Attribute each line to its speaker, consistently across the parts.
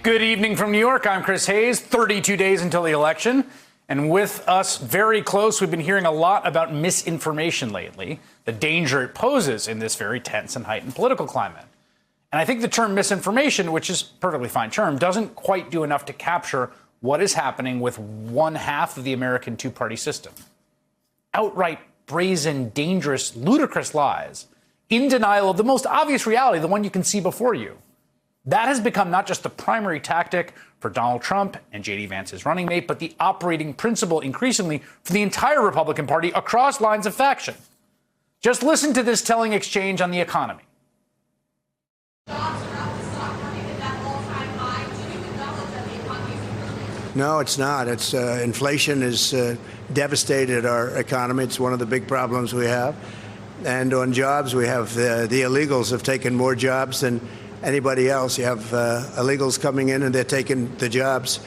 Speaker 1: Good evening from New York. I'm Chris Hayes. 32 days until the election. And with us very close, we've been hearing a lot about misinformation lately, the danger it poses in this very tense and heightened political climate. And I think the term misinformation, which is a perfectly fine term, doesn't quite do enough to capture what is happening with one half of the American two-party system. Outright brazen, dangerous, ludicrous lies, in denial of the most obvious reality, the one you can see before you. That has become not just the primary tactic for Donald Trump and J.D. Vance's running mate, but the operating principle increasingly for the entire Republican Party across lines of faction. Just listen to this telling exchange on the economy.
Speaker 2: No, it's not. It's inflation has devastated our economy. It's one of the big problems we have. And on jobs, we have the illegals have taken more jobs than anybody else. You have illegals coming in and they're taking the jobs.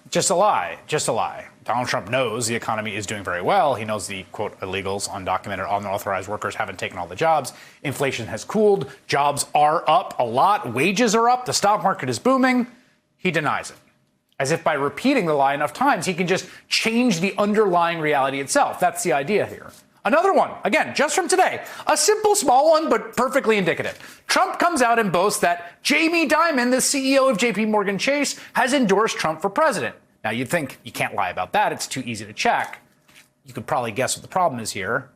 Speaker 1: Just a lie. Just a lie. Donald Trump knows the economy is doing very well. He knows the, quote, illegals, undocumented, unauthorized workers haven't taken all the jobs. Inflation has cooled. Jobs are up a lot. Wages are up. The stock market is booming. He denies it. As if by repeating the lie enough times, he can just change the underlying reality itself. That's the idea here. Another one, again, just from today, a simple, small one, but perfectly indicative. Trump comes out and boasts that Jamie Dimon, the CEO of J.P. Morgan Chase, has endorsed Trump for president. Now, you'd think you can't lie about that. It's too easy to check. You could probably guess what the problem is here.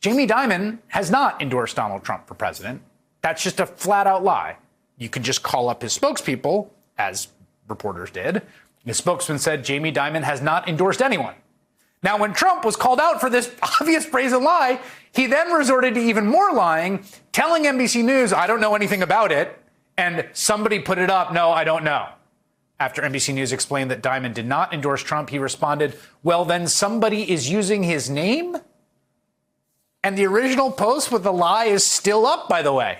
Speaker 1: Jamie Dimon has not endorsed Donald Trump for president. That's just a flat-out lie. You could just call up his spokespeople, as reporters did. His spokesman said Jamie Dimon has not endorsed anyone. Now, when Trump was called out for this obvious brazen lie, he then resorted to even more lying, telling NBC News, I don't know anything about it, and somebody put it up, no, I don't know. After NBC News explained that Dimon did not endorse Trump, he responded, well, then somebody is using his name? And the original post with the lie is still up, by the way.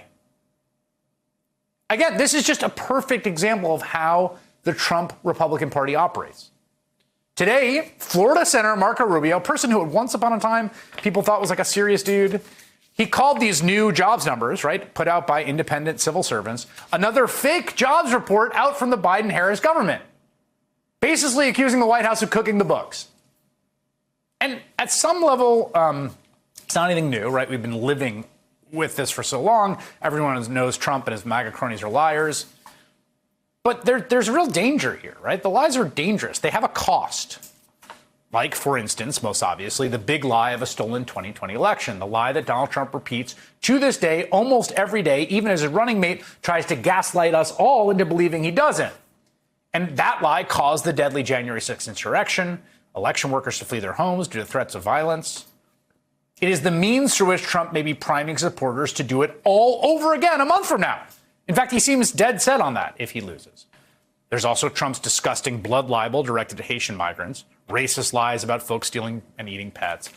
Speaker 1: Again, this is just a perfect example of how the Trump Republican Party operates. Today, Florida Senator Marco Rubio, a person who at once upon a time people thought was like a serious dude, he called these new jobs numbers, right, put out by independent civil servants, another fake jobs report out from the Biden-Harris government, basically accusing the White House of cooking the books. And at some level, it's not anything new, right? We've been living with this for so long. Everyone knows Trump and his MAGA cronies are liars. But there's real danger here, right? The lies are dangerous. They have a cost. Like, for instance, most obviously, the big lie of a stolen 2020 election, the lie that Donald Trump repeats to this day, almost every day, even as his running mate tries to gaslight us all into believing he doesn't. And that lie caused the deadly January 6th insurrection, election workers to flee their homes due to threats of violence. It is the means through which Trump may be priming supporters to do it all over again a month from now. In fact, he seems dead set on that if he loses. There's also Trump's disgusting blood libel directed to Haitian migrants, racist lies about folks stealing and eating pets.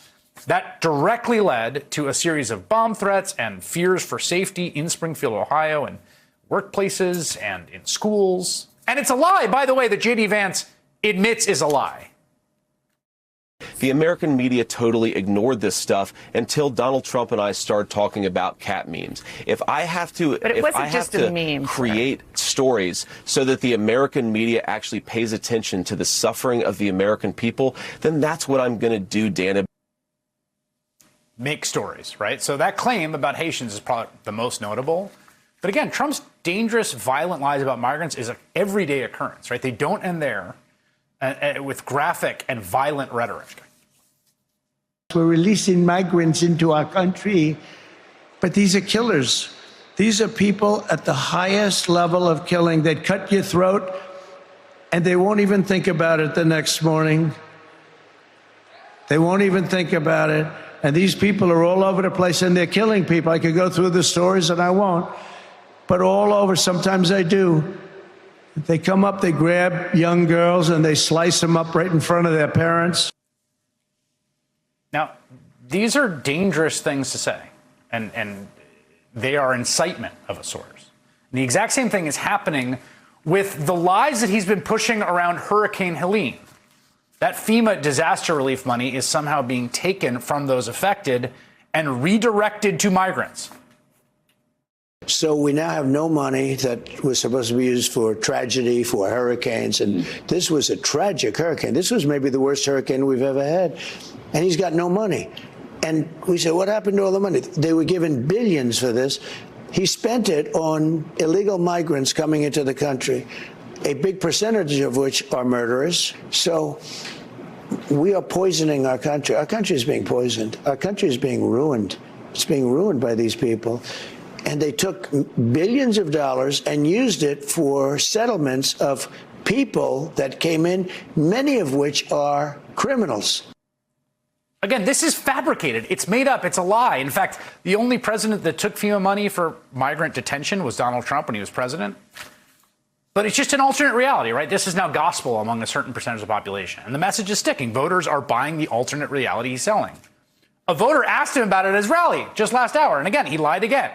Speaker 1: That directly led to a series of bomb threats and fears for safety in Springfield, Ohio, and workplaces and in schools. And it's a lie, by the way, that J.D. Vance admits is a lie.
Speaker 3: The American media totally ignored this stuff until Donald Trump and I started talking about cat memes. If I have to, create stories so that the American media actually pays attention to the suffering of the American people, then that's what I'm going to do, Dana.
Speaker 1: Make stories, right? So that claim about Haitians is probably the most notable. But again, Trump's dangerous, violent lies about migrants is an everyday occurrence, right? They don't end there with graphic and violent rhetoric.
Speaker 4: We're releasing migrants into our country, but these are killers. These are people at the highest level of killing. They'd cut your throat, and they won't even think about it the next morning. They won't even think about it. And these people are all over the place, and they're killing people. I could go through the stories, and I won't. But all over, sometimes I do. They come up, they grab young girls, and they slice them up right in front of their parents.
Speaker 1: Now, these are dangerous things to say, and they are incitement of a sort. And the exact same thing is happening with the lies that he's been pushing around Hurricane Helene. That FEMA disaster relief money is somehow being taken from those affected and redirected to migrants.
Speaker 2: So we now have no money that was supposed to be used for tragedy, for hurricanes. And this was a tragic hurricane. This was maybe the worst hurricane we've ever had. And he's got no money. And we said, what happened to all the money? They were given billions for this. He spent it on illegal migrants coming into the country, a big percentage of which are murderers. So we are poisoning our country. Our country is being poisoned. Our country is being ruined. It's being ruined by these people. And they took billions of dollars and used it for settlements of people that came in, many of which are criminals.
Speaker 1: Again, this is fabricated. It's made up. It's a lie. In fact, the only president that took FEMA money for migrant detention was Donald Trump when he was president. But it's just an alternate reality, right? This is now gospel among a certain percentage of the population. And the message is sticking. Voters are buying the alternate reality he's selling. A voter asked him about it at his rally just last hour. And again, he lied again.